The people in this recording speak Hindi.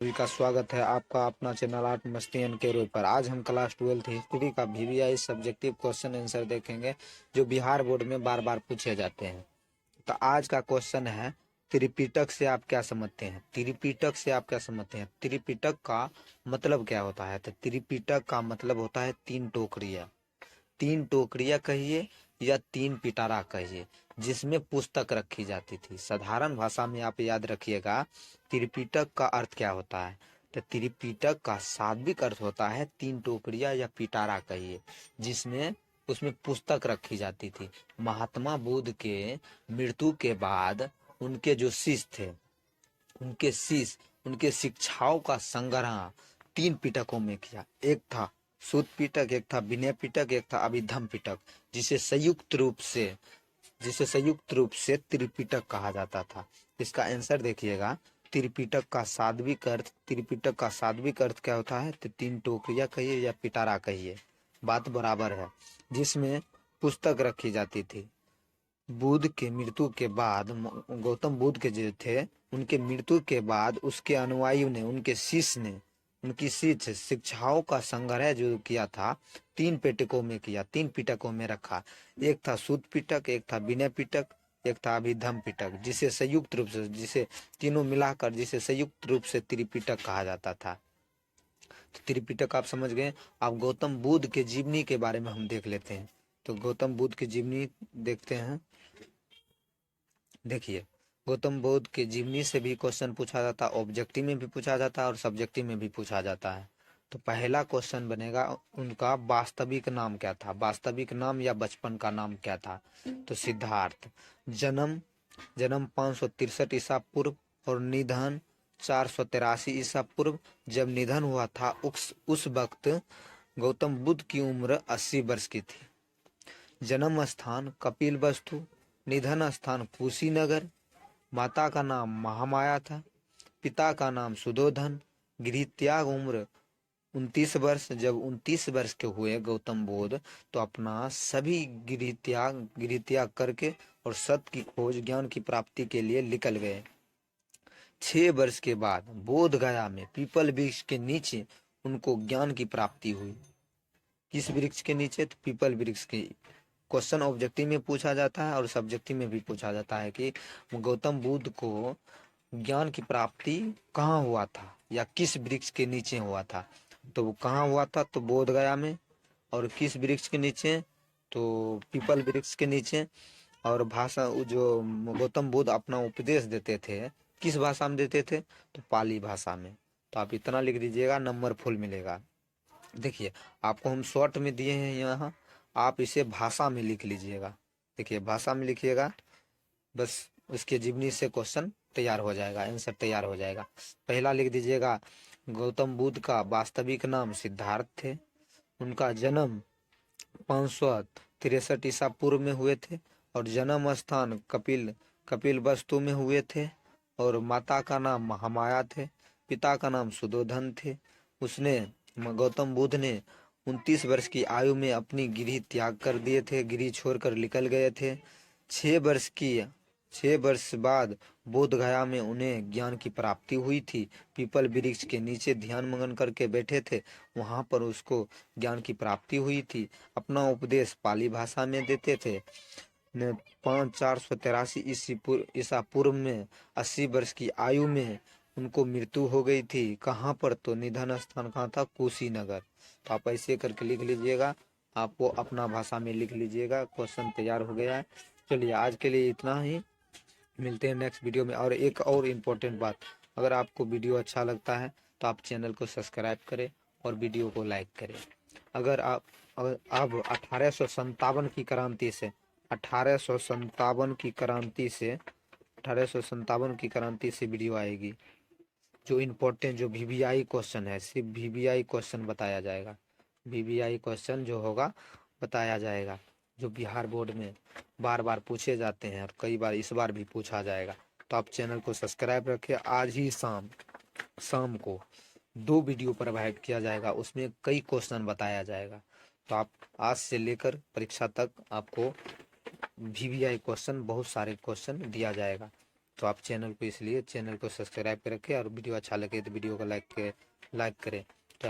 सभी का स्वागत है आपका अपना चैनल आर्ट मस्ती एन के रोड पर। आज हम क्लास 12th हिस्ट्री का वीवीआई सब्जेक्टिव क्वेश्चन आंसर देखेंगे जो बिहार बोर्ड में बार बार पूछे जाते हैं। तो आज का क्वेश्चन है, त्रिपिटक से आप क्या समझते हैं? त्रिपिटक से आप क्या समझते हैं? त्रिपिटक का मतलब क्या होता है? तो त्रिपिटक का मतलब होता है तीन टोकरियां। तीन टोकरियां कहिए या तीन पिटारा कहिए, जिसमें पुस्तक रखी जाती थी। साधारण भाषा में आप याद रखिएगा त्रिपिटक का अर्थ क्या होता है। तो त्रिपिटक का शाब्दिक अर्थ होता है तीन टोकरियां या पिटारा कहिए, जिसमें उसमें पुस्तक रखी जाती थी। महात्मा बुद्ध के मृत्यु के बाद उनके जो शिष्य थे, उनके शिक्षाओं का संग्रह तीन पिटकों में किया। एक था सूत पिटक, एक था विनय पिटक, एक था अभिधम पिटक, जिसे संयुक्त रूप से त्रिपिटक कहा जाता था। इसका आंसर देखिएगा, त्रिपिटक का सात्विक अर्थ क्या होता है? तो तीन टोकरियां कहिए या पिटारा कहिए, बात बराबर है, जिसमें पुस्तक रखी जाती थी। बुद्ध के मृत्यु के बाद, गौतम बुद्ध के जो थे उनके मृत्यु के बाद उसके अनुयायियों ने, उनके शिष्य ने उनकी शिक्षाओं का संग्रह जो किया था तीन पिटकों में किया, तीन पिटकों में रखा। एक था सूत पिटक, एक था विनय पिटक, एक था अभिधम पिटक, जिसे तीनों मिलाकर जिसे संयुक्त रूप से त्रिपिटक कहा जाता था। तो त्रिपिटक आप समझ गए। अब गौतम बुद्ध के जीवनी के बारे में हम देख लेते हैं। तो गौतम बुद्ध की जीवनी देखते हैं। देखिए, गौतम बुद्ध के जीवनी से भी क्वेश्चन पूछा जाता है, ऑब्जेक्टिव में भी पूछा जाता है और सब्जेक्टिव में भी पूछा जाता है। तो पहला क्वेश्चन बनेगा, उनका वास्तविक नाम क्या था? वास्तविक नाम या बचपन का नाम क्या था? तो सिद्धार्थ। जन्म जन्म 563 ईसा पूर्व और निधन 483 ईसा पूर्व। जब निधन हुआ था उस वक्त गौतम बुद्ध की उम्र 80 वर्ष की थी। जन्म स्थान कपिल वस्तु, निधन स्थान कुशीनगर। माता का नाम महामाया था, पिता का नाम सुधोधन। गृह त्याग उम्र 29 वर्ष। जब 29 वर्ष के हुए गौतम बुद्ध, तो अपना सभी गृह त्याग करके और सत्य की खोज, ज्ञान की प्राप्ति के लिए निकल गए। 6 वर्ष के बाद बोध गया में पीपल वृक्ष के नीचे उनको ज्ञान की प्राप्ति हुई। किस वृक्ष के नीचे? तो पीपल वृक्ष के। क्वेश्चन ऑब्जेक्टिव में पूछा जाता है और सब्जेक्टिव में भी पूछा जाता है कि गौतम बुद्ध को ज्ञान की प्राप्ति कहाँ हुआ था या किस वृक्ष के नीचे हुआ था। तो वो कहाँ हुआ था? तो बोध गया में। और किस वृक्ष के नीचे? तो पीपल वृक्ष के नीचे। और भाषा जो गौतम बुद्ध अपना उपदेश देते थे, किस भाषा में देते थे? तो पाली भाषा में। तो आप इतना लिख दीजिएगा, नंबर फुल मिलेगा। देखिए, आपको हम शॉर्ट में दिए हैं यहाँ, आप इसे भाषा में लिख लीजिएगा। देखिए, भाषा में लिखिएगा, बस उसके जीवनी से क्वेश्चन तैयार हो जाएगा, आंसर तैयार हो जाएगा। पहला लिख दीजिएगा, गौतम बुद्ध का वास्तविक नाम सिद्धार्थ थे। उनका जन्म 563 ईसा पूर्व में हुए थे और जन्म स्थान कपिल वस्तु में हुए थे। और माता का नाम महामाया थे, पिता का नाम सुधोधन थे। उसने गौतम बुद्ध ने 29 वर्ष की आयु में अपनी गृह त्याग कर दिए थे, गृह छोड़कर निकल गए थे। 6 वर्ष बाद बोध गया में उन्हें ज्ञान की प्राप्ति हुई थी। पीपल वृक्ष के नीचे ध्यान मगन करके बैठे थे, वहां पर उसको ज्ञान की प्राप्ति हुई थी। अपना उपदेश पाली भाषा में देते थे। 483 ईसा पूर्व में 80 वर्ष की आयु में उनको मृत्यु हो गई थी। कहाँ पर? तो निधन स्थान कहाँ था? कुशीनगर। तो आप ऐसे करके लिख लीजिएगा, आपको अपना भाषा में लिख लीजिएगा। क्वेश्चन तैयार हो गया है। चलिए, आज के लिए इतना ही, मिलते हैं नेक्स्ट वीडियो में। और एक और इम्पोर्टेंट बात, अगर आपको वीडियो अच्छा लगता है तो आप चैनल को सब्सक्राइब करें और वीडियो को लाइक करें। अगर अब 1857 की क्रांति से 1857 की क्रांति से 1857 की क्रांति से वीडियो आएगी। जो इम्पोर्टेंट जो वीवीआई क्वेश्चन है, सिर्फ वीवीआई क्वेश्चन बताया जाएगा। वीवीआई क्वेश्चन जो होगा बताया जाएगा, जो बिहार बोर्ड में बार बार पूछे जाते हैं और कई बार इस बार भी पूछा जाएगा। तो आप चैनल को सब्सक्राइब रखें। आज ही शाम को 2 वीडियो प्रोवाइड किया जाएगा, उसमें कई क्वेश्चन बताया जाएगा। तो आप आज से लेकर परीक्षा तक आपको वीवीआई क्वेश्चन, बहुत सारे क्वेश्चन दिया जाएगा। तो आप चैनल को, इसलिए चैनल को सब्सक्राइब कर रखें और वीडियो अच्छा लगे तो वीडियो को लाइक करें। तो